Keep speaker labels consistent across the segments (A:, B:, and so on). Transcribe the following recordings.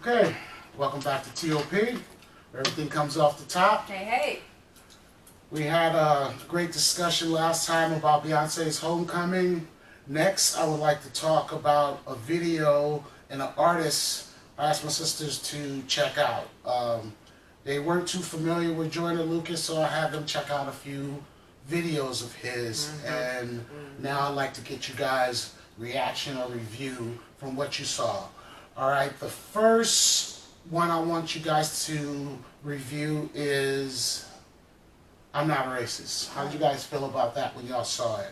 A: Okay, welcome back to T.O.P. where everything comes off the top.
B: Hey, hey.
A: We had a great discussion last time about Beyonce's Homecoming. Next, I would like to talk about a video and an artist I asked my sisters to check out. They weren't too familiar with Joyner, so I had them check out a few videos of his. And now I'd like to get you guys' reaction or review from what you saw. Alright, the first one I want you guys to review is I'm Not Racist. How did you guys feel about that when y'all saw it?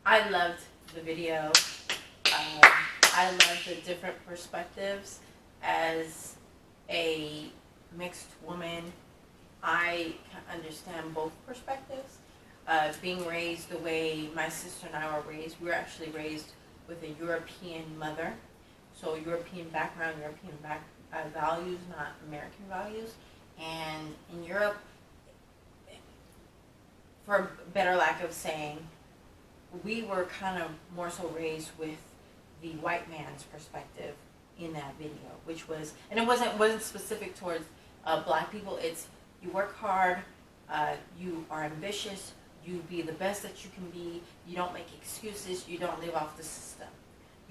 B: I loved the video. I loved the different perspectives. As a mixed woman, I can understand both perspectives. Being raised the way my sister and I were raised, we were actually raised with a European mother. So European background, European values, not American values. And in Europe, for better lack of saying, we were kind of more so raised with the white man's perspective in that video, which was, and it wasn't specific towards black people. It's you work hard, you are ambitious, you be the best that you can be, you don't make excuses, you don't live off the system.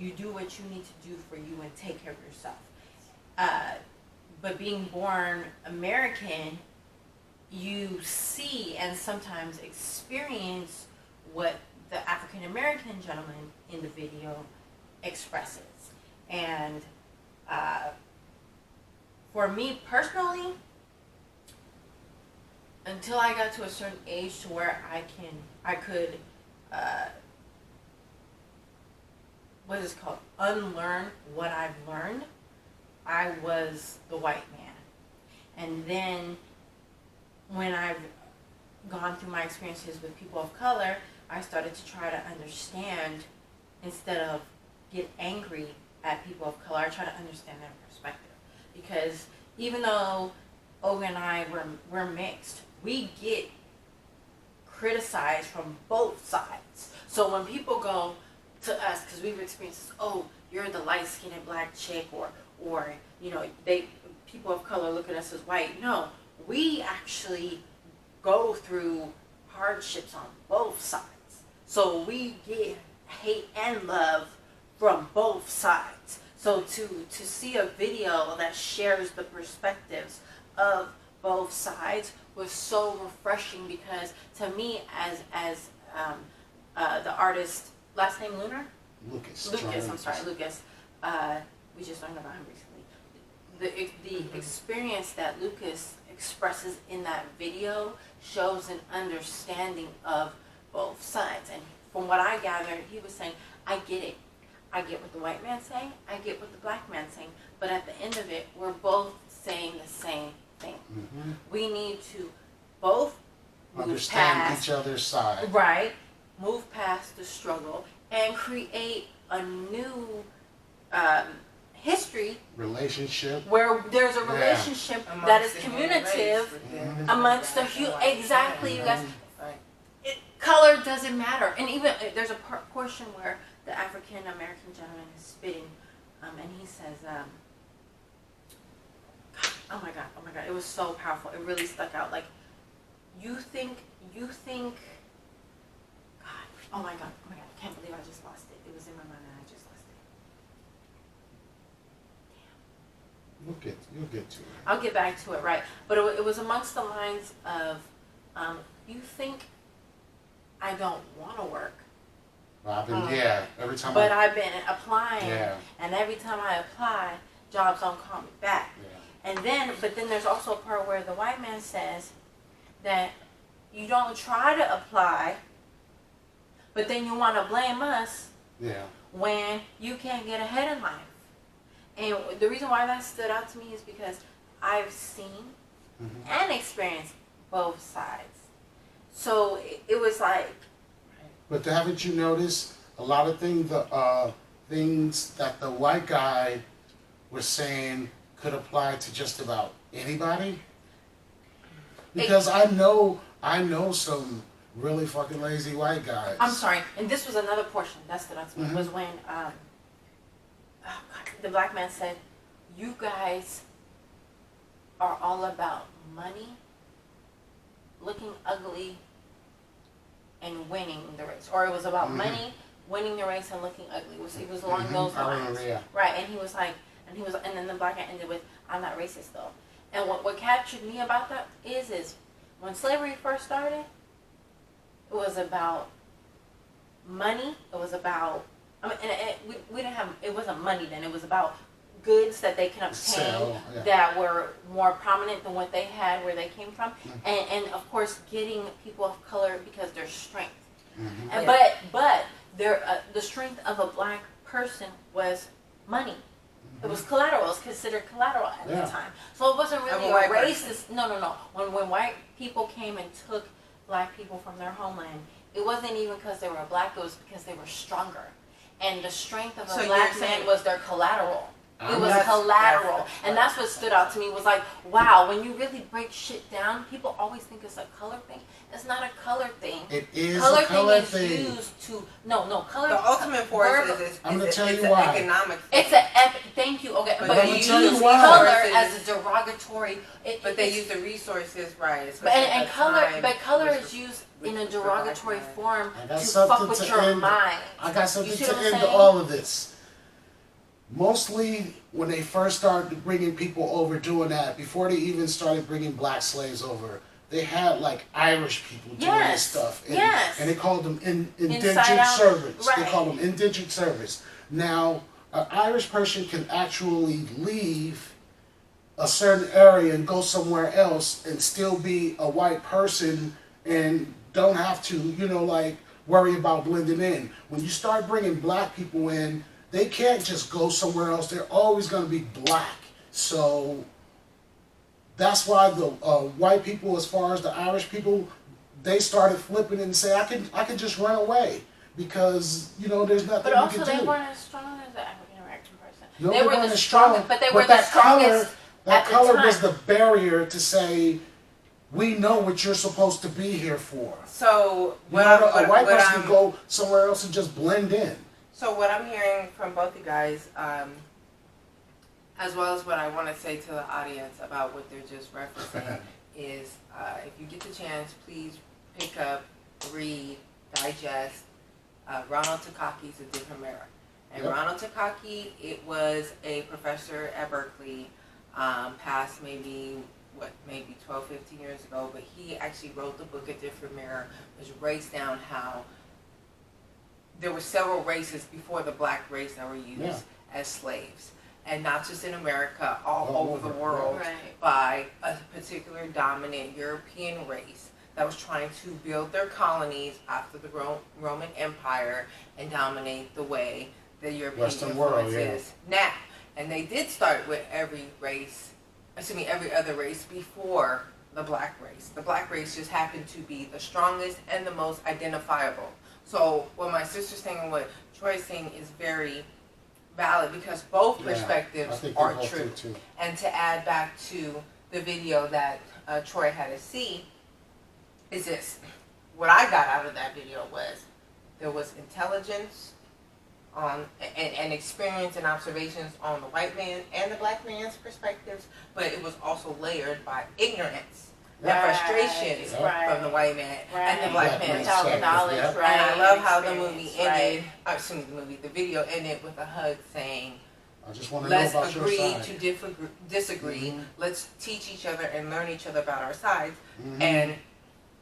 B: You do what you need to do for you and take care of yourself. But being born American, you see and sometimes experience what the African American gentleman in the video expresses. And for me personally, until I got to a certain age to where I could what is it called? Unlearn what I've learned, I was the white man. And then when I've gone through my experiences with people of color, I started to try to understand instead of get angry at people of color. I try to understand their perspective. Because even though Oga and I we're mixed, we get criticized from both sides. So when people go to us, because we've experienced this, oh, you're the light-skinned black chick, or you know, people of color look at us as white. No, we actually go through hardships on both sides. So we get hate and love from both sides. So to see a video that shares the perspectives of both sides was so refreshing, because to me, as the artist, last name
A: Lucas.
B: I'm sorry, Lucas. We just learned about him recently. The experience that Lucas expresses in that video shows an understanding of both sides. And from what I gathered, he was saying, I get it. I get what the white man's saying. I get what the black man's saying. But at the end of it, we're both saying the same thing. Mm-hmm. We need to both
A: understand each other's side.
B: Right. Move past the struggle and create a new history,
A: relationship,
B: where there's a relationship that is communicative amongst the exactly, you guys. Color doesn't matter. And even there's a portion where the African American gentleman is spitting, and he says, oh my god, it was so powerful. It really stuck out. Like, you think oh my god, I can't believe I just lost it. It was in my mind and I just lost it. Damn.
A: You'll get to it.
B: I'll get back to it, right. But it was amongst the lines of, you think I don't want to work.
A: Well, every time
B: I've been applying, and every time I apply, jobs don't call me back. Yeah. And but then there's also a part where the white man says that you don't try to apply, but then you want to blame us when you can't get ahead in life. And the reason why that stood out to me is because I've seen and experienced both sides. So it was like...
A: But haven't you noticed a lot of things that the white guy was saying could apply to just about anybody? Because I know some really fucking lazy white guys.
B: I'm sorry, and this was another portion that stood out to me, was when, oh God, the black man said, "You guys are all about money, looking ugly, and winning the race." Or it was about money, winning the race, and looking ugly. It was along those
A: I
B: lines.
A: remember, yeah.
B: Right, and he was like, and then the black man ended with, "I'm not racist though." And what captured me about that is when slavery first started, it was about money. It was about, I mean, we didn't have, it wasn't money then. It was about goods that they can obtain that were more prominent than what they had where they came from, and of course getting people of color because their strength. And but the strength of a black person was money. It was collateral. It was considered collateral at the time. So it wasn't really a racist. No. When white people came and took black people from their homeland, it wasn't even because they were black. It was because they were stronger, and the strength of a black man was their collateral. It was collateral, and that's what stood out to me. Was like, wow, when you really break shit down, people always think it's a color thing. It's not a color thing.
A: It is
B: color
A: a color thing.
B: Is used to color.
C: The ultimate force is
A: I'm gonna tell you why.
C: Economic.
B: It's an thank you. Okay, but
A: you
B: use
A: use
B: color as a derogatory.
C: But they use the resources right.
B: And color is used in a derogatory form to fuck with your mind.
A: I got something to end all of this. Mostly when they first started bringing people over doing that, before they even started bringing black slaves over, they had like Irish people doing this stuff. And they called them indentured servants. Right. They called them indentured servants. Now, an Irish person can actually leave a certain area and go somewhere else and still be a white person and don't have to, like worry about blending in. When you start bringing black people in, they can't just go somewhere else. They're always going to be black. So that's why the white people, as far as the Irish people, they started flipping and say, I can just run away because, there's nothing
B: but
A: you
B: also
A: can do.
B: They weren't as strong as the African American person.
A: No,
B: they were the strongest, but they were the strongest.
A: That color was the barrier to say, we know what you're supposed to be here for.
C: So
A: a white person can go somewhere else and just blend in.
C: So what I'm hearing from both you guys, as well as what I want to say to the audience about what they're just referencing, is if you get the chance, please pick up, read, digest Ronald Takaki's A Different Mirror. And Ronald Takaki, it was a professor at Berkeley, passed maybe 12, 15 years ago, but he actually wrote the book A Different Mirror, which breaks down how there were several races before the black race that were used as slaves. And not just in America, all over the world, by a particular dominant European race that was trying to build their colonies after the Roman Empire and dominate the way the European
A: Western
C: influence
A: world,
C: is now. And they did start with every other race before the black race. The black race just happened to be the strongest and the most identifiable. So what my sister's saying and what Troy's saying is very valid because both perspectives are true. And to add back to the video that Troy had to see is this. What I got out of that video was there was intelligence and experience and observations on the white man and the black man's perspectives, but it was also layered by ignorance and frustration from the white man and the black man.
B: Knowledge,
C: And I love how the movie ended, the video ended with a hug saying,
A: I just want to
C: let's
A: know about
C: agree
A: your side.
C: to disagree. Let's teach each other and learn each other about our sides. And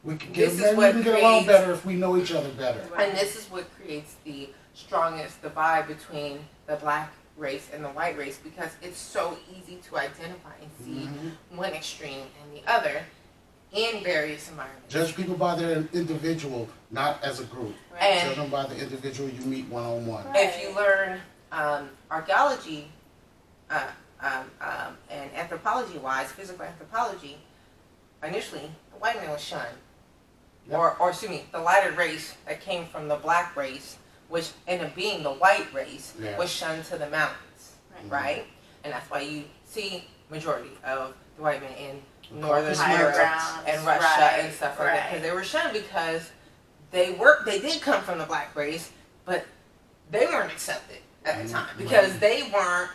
A: we can get along better if we know each other better.
C: And this is what creates the strongest divide between the black race and the white race because it's so easy to identify and see one extreme and the other in various environments.
A: Judge people by their individual, not as a group.
C: And
A: judge them by the individual you meet one-on-one.
C: If you learn archaeology and anthropology-wise, physical anthropology, initially the white man was shunned. Or the lighter race that came from the black race, which ended up being the white race, was shunned to the mountains, right? And that's why you see majority of the white men in Northern Europe and Russia and stuff like that, because they were shunned because they did come from the black race, but they weren't accepted at the time because they weren't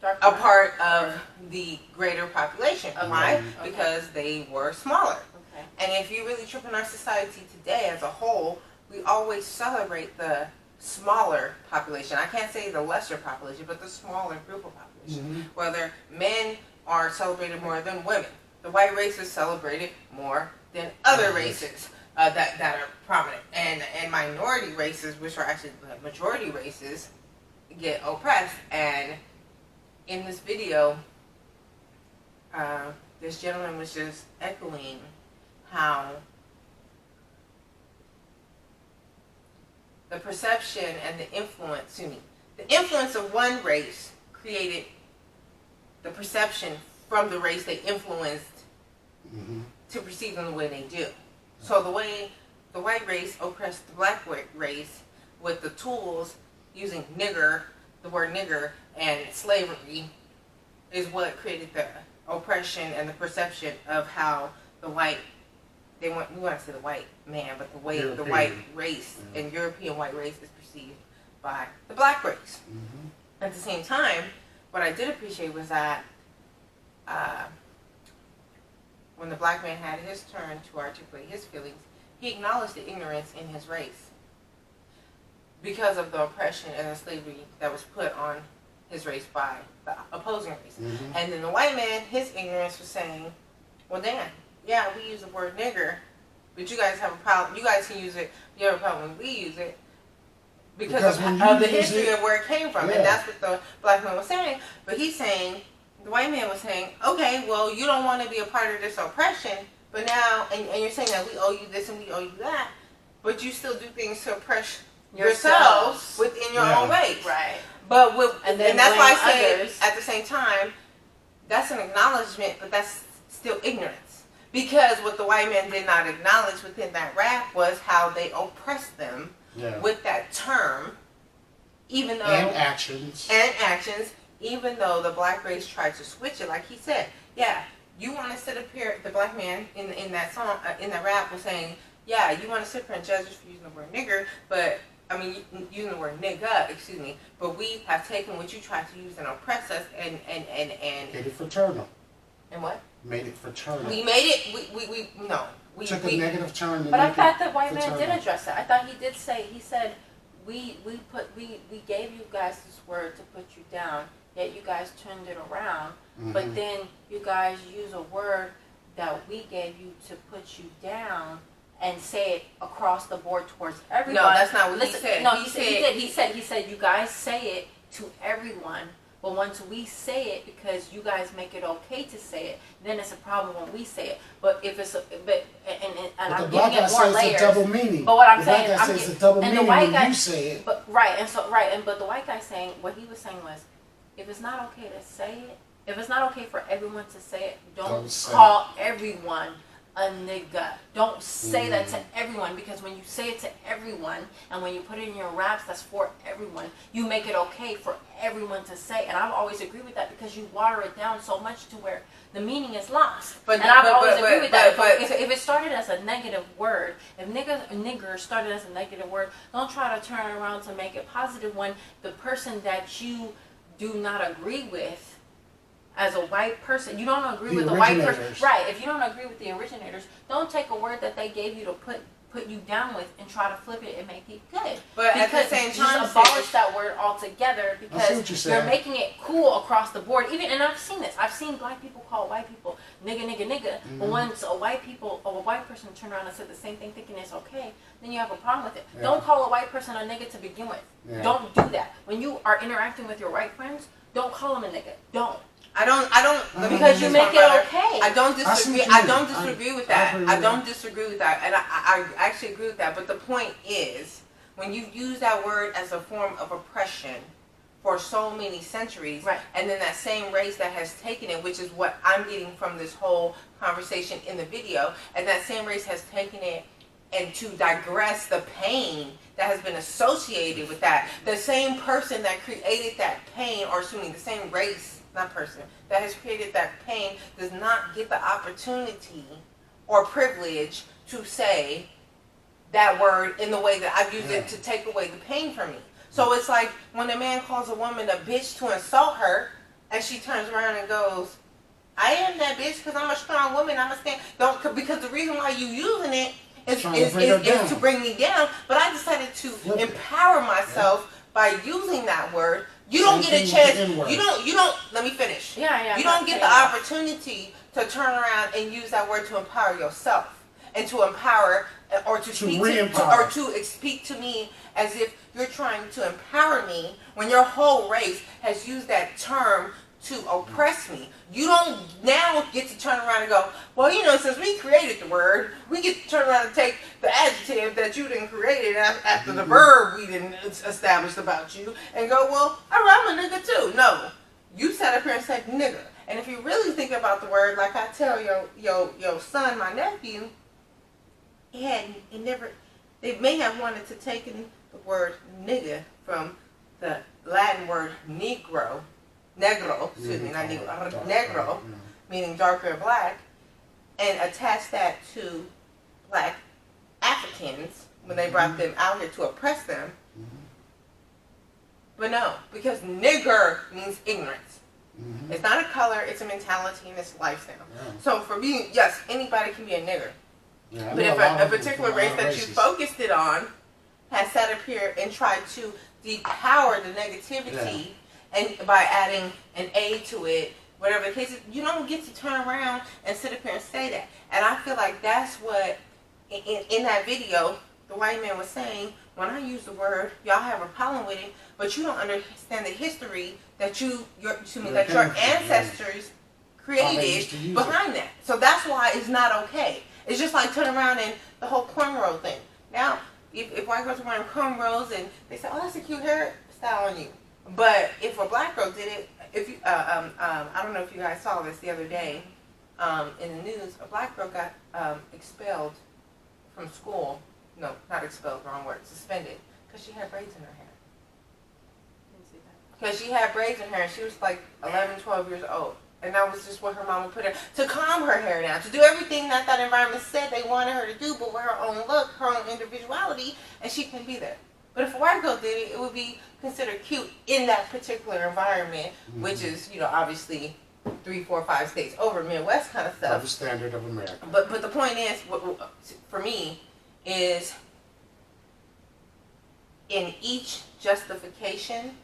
C: a part of the greater population.
B: Okay.
C: Why?
B: Okay.
C: Because they were smaller.
B: Okay.
C: And if you really trip in our society today as a whole, we always celebrate the smaller population. I can't say the lesser population, but the smaller group of population. Whether men are celebrated more than women. The white race is celebrated more than other races that are prominent. And minority races, which are actually the majority races, get oppressed. And in this video, this gentleman was just echoing how the perception and the influence of one race created the perception from the race they influenced to perceive them the way they do. So the way the white race oppressed the black race with the tools using nigger, the word nigger, and slavery is what created the oppression and the perception of how the white, we want to say the white man, but the way
A: European.
C: the white race and European white race is perceived by the black race. At the same time, what I did appreciate was that when the black man had his turn to articulate his feelings, he acknowledged the ignorance in his race because of the oppression and the slavery that was put on his race by the opposing race. And then the white man, his ignorance was saying, well, damn, yeah, we use the word nigger, but you guys have a problem. You guys can use it. You have a problem when we use it because of the history of where it came from. And that's what the black man was saying. But he's saying, the white man was saying, okay, well, you don't want to be a part of this oppression, but now, and you're saying that we owe you this and we owe you that, but you still do things to oppress yourselves within your own ways.
B: Right.
C: But and that's why I say,
B: others.
C: at the same time, that's an acknowledgement, but that's still ignorance. Because what the white man did not acknowledge within that rap was how they oppressed them with that term, even though
A: and actions,
C: even though the black race tried to switch it, like he said, yeah, you want to sit up here, the black man in that song, in that rap was saying, yeah, you want to sit here and judge us for using the word nigger, but, I mean, using the word nigga, excuse me, but we have taken what you tried to use and oppress us and
A: made it fraternal.
C: And what?
A: Made it fraternal.
C: We made it, we
A: took a negative turn.
B: But I thought the white man did address it. I thought he did say, he said, we gave you guys this word to put you down, yet you guys turned it around, but then you guys use a word that we gave you to put you down and say it across the board towards everyone.
C: No, that's not what he said.
B: No, he said you guys say it to everyone, but once we say it, because you guys make it okay to say it, then it's a problem when we say it. But if it's and I'm giving it more layers.
A: It's a double meaning.
B: But what I'm saying,
A: the black guy says it's a double meaning when you say it.
B: But but the white guy saying, what he was saying was, if it's not okay to say it, if it's not okay for everyone to say it, don't call everyone a nigga. Don't say that to everyone, because when you say it to everyone and when you put it in your raps that's for everyone, you make it okay for everyone to say. And I've always agreed with that, because you water it down so much to where the meaning is lost. I've always agreed with that. If it started as a negative word, if nigger started as a negative word, don't try to turn it around to make it positive when the person that you do not agree with, as a white person, you don't agree with the white person, right? If you don't agree with the originators, don't take a word that they gave you to put you down with and try to flip it and make it good.
C: But at the same time,
B: just abolish that word altogether, because you're making it cool across the board. Even, and I've seen this. I've seen black people call white people nigga, nigga, nigga. But once a white person turn around and said the same thing, thinking it's okay, then you have a problem with it. Don't call a white person a nigga to begin with. Don't do that. When you are interacting with your white friends, don't call them a nigga. Don't.
C: I don't.
B: Because you make it okay.
C: I don't disagree. I don't disagree with that. I don't disagree with that, and I actually agree with that. But the point is, when you use that word as a form of oppression for so many centuries, and then that same race that has taken it, which is what I'm getting from this whole conversation in the video, and that same race has taken it and to digress the pain that has been associated with that. The same person that created that pain, or assuming the same race, not person, that has created that pain does not get the opportunity or privilege to say that word in the way that I've used it to take away the pain from me. So it's like when a man calls a woman a bitch to insult her, and she turns around and goes, I am that bitch because I'm a strong woman. I'm a stand. Don't, because the reason why you using it is to bring me down. But I decided to empower myself by using that word. You don't get a chance. You don't. Let me finish.
B: Yeah.
C: You don't get the opportunity to turn around and use that word to empower yourself and to empower or to speak to speak to me as if you're trying to empower me when your whole race has used that term to oppress me. You don't now get to turn around and go, well, you know, since we created the word, we get to turn around and take the adjective that you didn't create after the verb we didn't establish about you and go, well, all right, I'm a nigga too. No, you sat up here and said nigga. And if you really think about the word, like I tell your son, my nephew, they may have wanted to take in the word nigga from the Latin word negro, meaning darker or black, and attach that to black Africans when they brought them out here to oppress them. But no, because nigger means ignorance. It's not a color, it's a mentality and it's a lifestyle. So for me, yes, anybody can be a nigger. But if a particular race that you focused it on has sat up here and tried to depower the negativity and by adding an A to it, whatever the case is, you don't get to turn around and sit up here and say that. And I feel like that's what, in that video, the white man was saying, when I use the word, y'all have a problem with it, but you don't understand the history that your ancestors created behind that. So that's why it's not okay. It's just like turning around and the whole cornrow thing. Now, if white girls are wearing cornrows and they say, oh, that's a cute hairstyle on you. But if a black girl did it, if you, I don't know if you guys saw this the other day in the news, a black girl got expelled from school. No, not expelled, wrong word, suspended, because she had braids in her hair. Because she had braids in her hair, and she was like 11, 12 years old. And that was just what her mama put her, to calm her hair down, to do everything that environment said they wanted her to do, but with her own look, her own individuality, and she couldn't be there. But if a white girl did it, it would be considered cute in that particular environment, which is, you know, obviously 3, 4, 5 states over, Midwest kind of stuff.
A: The standard of America.
C: But the point is, for me, is in each justification,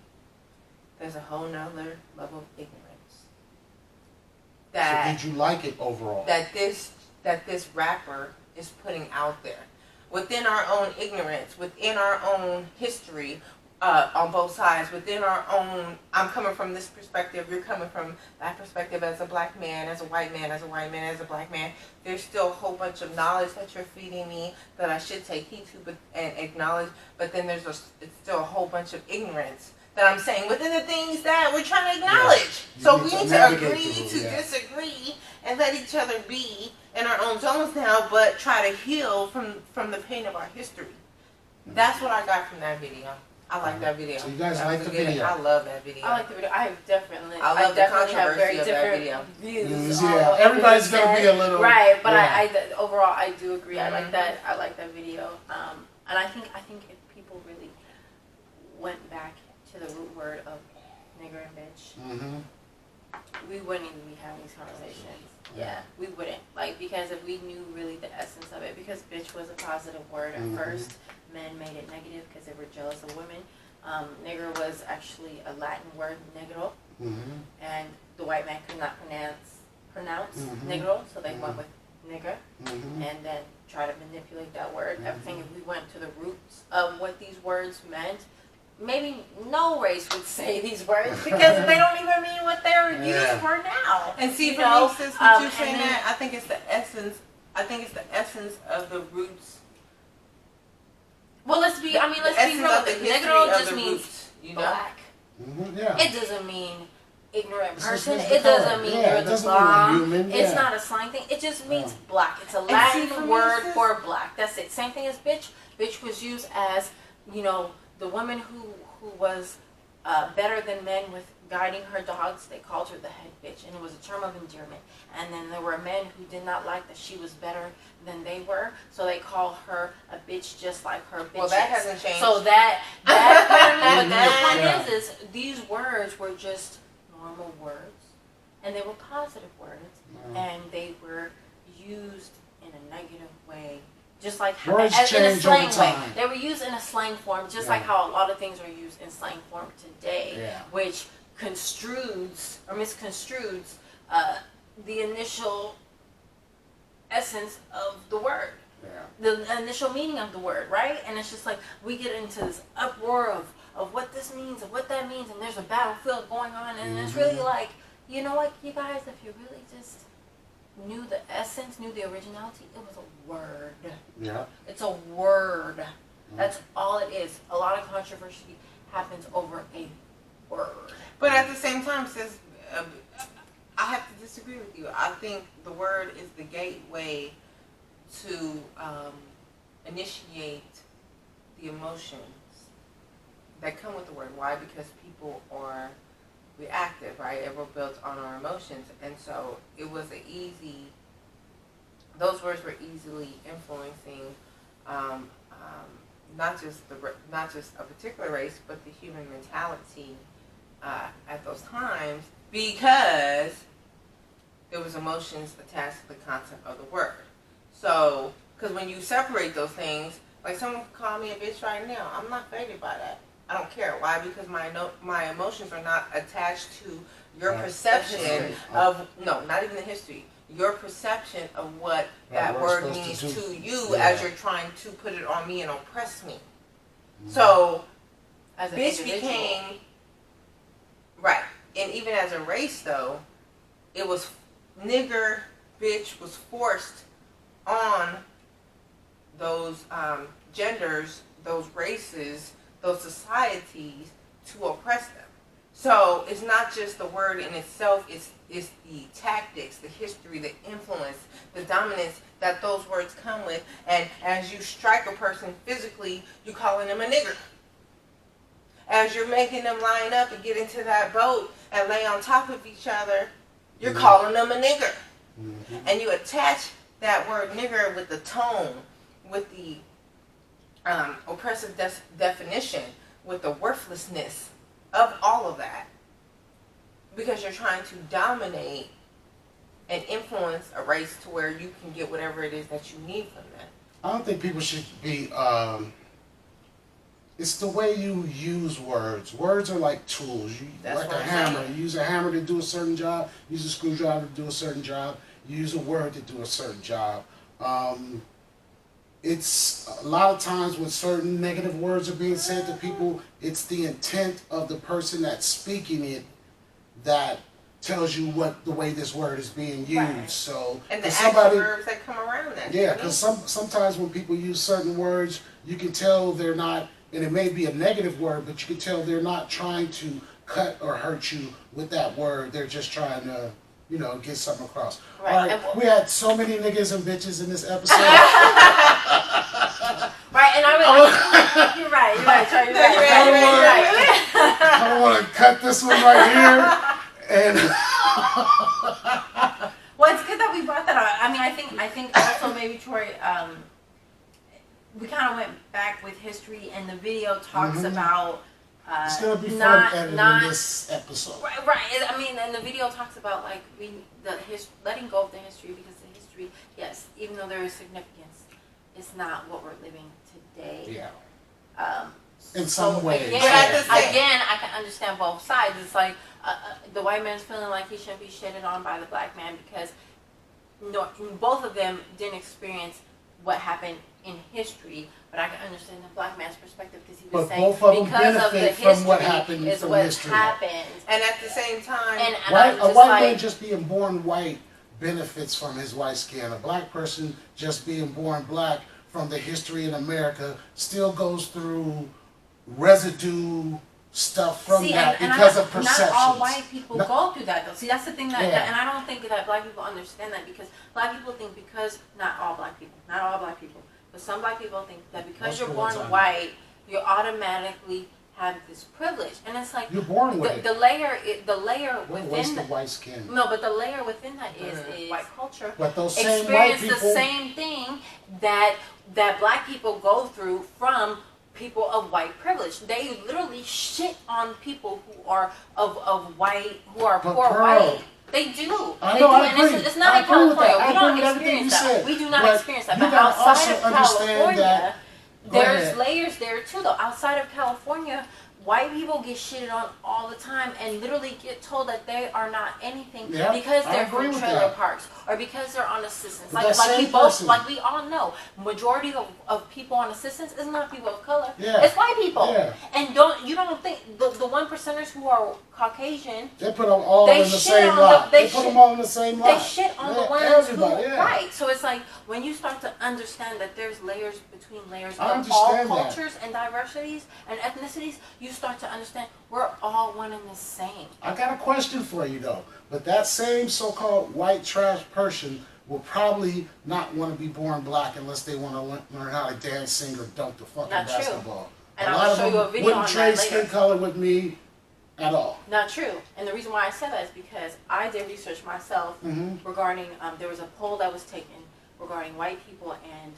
C: there's a whole nother level of ignorance.
A: So did you like it overall?
C: That this rapper is putting out there. Within our own ignorance, within our own history, on both sides, within our own, I'm coming from this perspective, you're coming from that perspective as a black man, as a white man, as a white man, as a black man. There's still a whole bunch of knowledge that you're feeding me that I should take heed to and acknowledge, but then it's still a whole bunch of ignorance that I'm saying within the things that we're trying to acknowledge. So we need to agree to disagree and let each other be in our own zones now, but try to heal from the pain of our history. That's what I got from that video. I like that video.
A: So you guys like the video?
C: I love that video.
B: I like the video. I
C: love the controversy of that
B: video.
C: Views.
A: Yeah, everybody's gonna be a little
B: right, but I overall I do agree. I like that. I like that video. And I think if people really went back to the root word of nigger and bitch, we wouldn't even be having these conversations. Yeah, we wouldn't. Like, because if we knew really the essence of it, because bitch was a positive word at first, men made it negative because they were jealous of women. Nigger was actually a Latin word, negro, and the white man could not pronounce negro, so they went with nigger, and then try to manipulate that word. Everything, if we went to the roots of what these words meant, maybe no race would say these words because they don't even mean what they're used for now.
C: And see, for me, since you saying that, I think it's the essence. I think it's the essence of the roots.
B: Well, let's be real. Negro just means black.
A: Yeah.
B: It doesn't mean ignorant person. It doesn't mean you're the bomb. It's not a slang thing. It just means black. It's a Latin word for black. That's it. Same thing as bitch. Bitch was used as, you know, the woman who was better than men with guiding her dogs. They called her the head bitch, and it was a term of endearment. And then there were men who did not like that she was better than they were, so they call her a bitch just like her bitches.
C: Well, that hasn't changed.
B: So that point is these words were just normal words, and they were positive words, and they were used in a negative way, just like
A: words
B: in a
A: change
B: slang
A: over
B: way.
A: time.
B: They were used in a slang form, just like how a lot of things are used in slang form today, which construes or misconstrues the initial essence of the word. The initial meaning of the word, right? And it's just like we get into this uproar of what this means and what that means, and there's a battlefield going on, and it's really like, you know what, you guys, if you really just knew the essence, knew the originality, it was a word.
A: Yeah.
B: It's a word. That's all it is. A lot of controversy happens over a word.
C: But at the same time, sis, I have to disagree with you. I think the word is the gateway to initiate the emotions that come with the word. Why? Because people are reactive, right? And we're built on our emotions, and so it was those words were easily influencing not just a particular race, but the human mentality at those times, because there was emotions attached to the content of the word. So, because when you separate those things, like someone could call me a bitch right now, I'm not faded by that. I don't care. Why? Because my emotions are not attached to your perception of, no, not even the history, your perception of what that word means to you as you're trying to put it on me and oppress me. So,
B: As an
C: bitch
B: individual.
C: became, right, and even as a race though, it was, nigger, bitch was forced on those genders, those races, those societies to oppress them. So it's not just the word in itself, it's the tactics, the history, the influence, the dominance that those words come with. And as you strike a person physically, you're calling them a nigger. As you're making them line up and get into that boat and lay on top of each other, you're calling them a nigger. And you attach that word nigger with the tone, with the oppressive definition, with the worthlessness of all of that, because you're trying to dominate and influence a race to where you can get whatever it is that you need from them.
A: I don't think people should be, it's the way you use words. Words are like tools. Like a hammer. You use a hammer to do a certain job, use a screwdriver to do a certain job, you use a word to do a certain job. It's a lot of times when certain negative words are being said to people, it's the intent of the person that's speaking it that tells you what the way this word is being used. Right. So,
C: and the action verbs that come around that.
A: Yeah, because sometimes when people use certain words, you can tell they're not, and it may be a negative word, but you can tell they're not trying to cut or hurt you with that word. They're just trying to, get something across. Right. All right, we had so many niggas and bitches in this episode.
B: Right, and you're right.
A: I don't want to cut this one right here. And
B: well, it's good that we brought that up. I mean, I think also maybe Troy, we kind of went back with history, and the video talks about.
A: It's gonna be fun editing this episode.
B: Right. I mean, and the video talks about like letting go of the history, because the history, yes, even though there is significance, it's not what we're living today.
A: Yeah. In some ways.
B: Again, I can understand both sides. It's like the white man's feeling like he shouldn't be shitted on by the black man because both of them didn't experience what happened in history, but I can understand the black man's perspective because he was saying because of the history
A: from what happened
B: is
A: from
B: what
A: history.
B: Happens.
C: And at the same time,
A: a white man just being born white benefits from his white skin. A black person just being born black from the history in America still goes through residue stuff from that because of perceptions.
B: Not all white people go through that though. See, that's the thing and I don't think that black people understand that, because black people think not all black people, but some black people think that because you're born white, you automatically have this privilege, and it's like
A: you're born with
B: the layer within
A: the white skin.
B: No, but the layer within that is white culture.
A: But those same white people
B: experience the same thing that black people go through from people of white privilege. They literally shit on people who are of white, who are
A: But
B: poor
A: Pearl,
B: white. They do.
A: I
B: they
A: know,
B: do.
A: I
B: And
A: agree.
B: it's not
A: I
B: in
A: agree with that.
B: California.
A: I
B: We
A: agree
B: don't
A: with everything you
B: experience that.
A: said.
B: We do not
A: But
B: experience that.
A: you
B: But
A: gotta
B: outside
A: also
B: of
A: understand
B: California,
A: that. Go
B: there's
A: ahead.
B: layers there too, though. Outside of California, white people get shitted on all the time and literally get told that they are not anything
A: Yeah,
B: because
A: I
B: they're
A: agree
B: from
A: with
B: trailer
A: that.
B: parks or because they're on assistance.
A: But
B: Like
A: that
B: we
A: same
B: both,
A: person-
B: like we all know, majority of people on assistance is not people of color.
A: Yeah.
B: It's white people.
A: Yeah.
B: And you don't think the one percenters who are Caucasian,
A: They put them all
B: They
A: in the
B: shit
A: same
B: on
A: lot.
B: the-
A: They
B: they
A: put
B: shit-
A: them all in the same lot.
B: they shit on the
A: Yeah,
B: ones
A: everybody,
B: who
A: yeah.
B: right. So it's like when you start to understand that there's layers between layers
A: I
B: of all
A: understand that.
B: cultures and diversities and ethnicities, you start to understand we're all one and the same.
A: I got a question for you though. But that same so-called white trash person will probably not want to be born black unless they want to learn how to dance, sing, or dunk the fucking
B: Not true.
A: basketball.
B: And
A: a
B: I
A: lot
B: will
A: of
B: show you
A: them
B: a video
A: wouldn't
B: on
A: trade
B: that
A: skin
B: later.
A: color with me at all.
B: Not true. And the reason why I said that is because I did research myself regarding there was a poll that was taken regarding white people and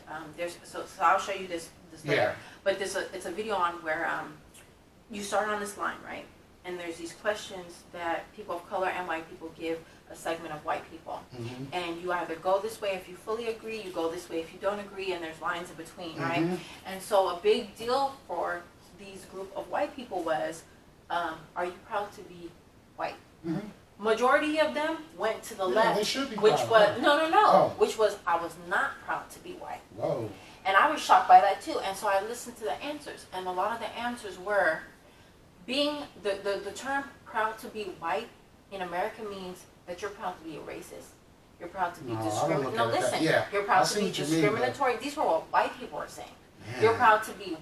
B: so I'll show you this later.
A: Yeah.
B: But it's a video on where you start on this line, right? And there's these questions that people of color and white people give a segment of white people. And you either go this way if you fully agree, you go this way if you don't agree, and there's lines in between, right? And so a big deal for these group of white people was, are you proud to be white? Majority of them went to the left,
A: they should be
B: which
A: proud,
B: was,
A: yeah.
B: no, which was, I was not proud to be white.
A: Whoa.
B: And I was shocked by that too. And so I listened to the answers, and a lot of the answers were being the term proud to be white in America means that you're proud to be a racist. You're proud to be discriminatory. No, listen.
A: Yeah,
B: You're
A: I
B: proud to
A: see
B: be
A: what you mean,
B: discriminatory. These were what white people are saying.
A: Yeah.
B: You're proud to be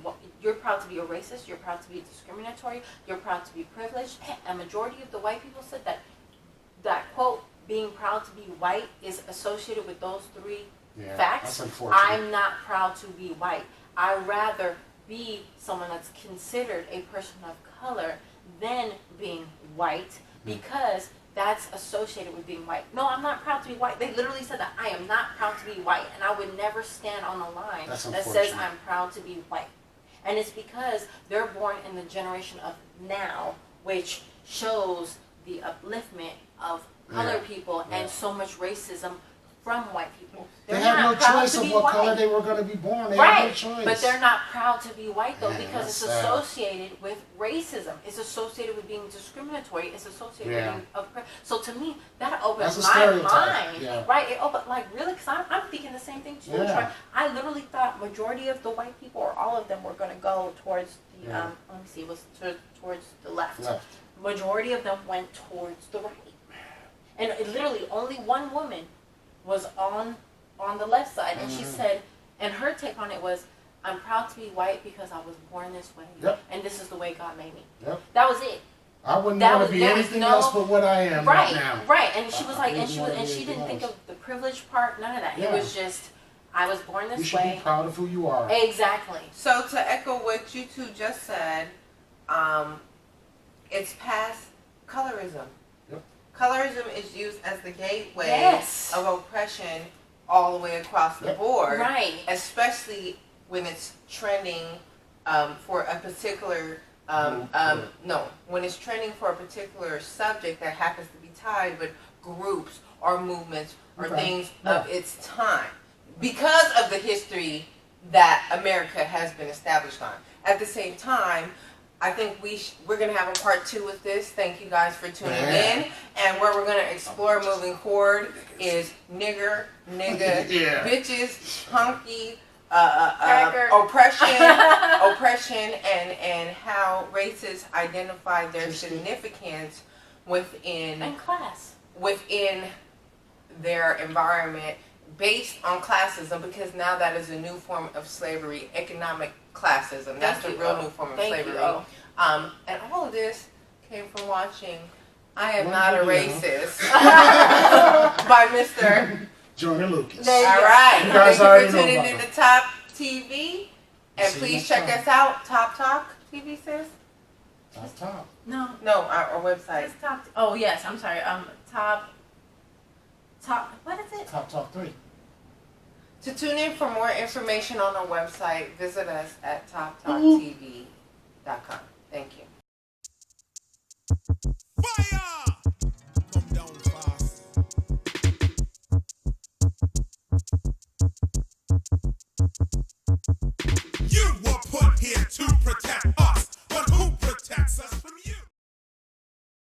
B: a racist. You're proud to be discriminatory. You're proud to be privileged. A majority of the white people said that quote, being proud to be white is associated with those three facts.
A: That's unfortunate.
B: I'm not proud to be white. I'd rather be someone that's considered a person of color than being white because that's associated with being white. No, I'm not proud to be white. They literally said that I am not proud to be white, and I would never stand on a line that says I'm proud to be white. And it's because they're born in the generation of now, which shows the upliftment of colored people and so much racism from white people.
A: They had no choice of what color they were going to be born. They had no choice.
B: But they're not proud to be white though because it's
A: that's sad.
B: associated with racism. It's associated with being discriminatory. It's associated with being so to me that opens my mind. Right? It opened like really because I'm thinking the same thing too.
A: Yeah.
B: I literally thought majority of the white people or all of them were going to go towards the let me see, it was towards the left. Majority of them went towards the right. And literally only one woman was on the left side, and she said, and her take on it was, I'm proud to be white because I was born this way, and this is the way God made me. That was it.
A: I wouldn't want to be anything else but what I am right now.
B: Right, and she was like, and she didn't think of the privilege part, none of that. It was just, I was born this way.
A: You should be proud of who you are.
B: Exactly.
C: So to echo what you two just said, it's past colorism. Colorism is used as the gateway of oppression all the way across the board.
B: Right.
C: Especially when it's trending for a particular, when it's trending for a particular subject that happens to be tied with groups or movements or things of its time. Because of the history that America has been established on. At the same time, I think we're going to have a part 2 with this. Thank you guys for tuning in. And where we're going to explore moving forward is nigga, bitches, hunky, oppression, and how races identify their significance within
B: and class,
C: within their environment based on classism, because now that is a new form of slavery, economic classism. That's the real new form of slavery. And all of this came from watching I Am Not a Racist by Mr.
A: Joyner Lucas.
C: All right.
A: You guys
C: Thank
A: already
C: you for
A: know
C: tuning
A: about
C: in
A: it.
C: to Top TV. And please check us out. Top Talk TV, sis?
A: Top.
B: No,
C: our website.
B: it's top. Oh yes, I'm sorry. Top. What is it?
A: Top Talk 3.
C: To tune in for more information on our website, visit us at toptalktv.com. Thank you.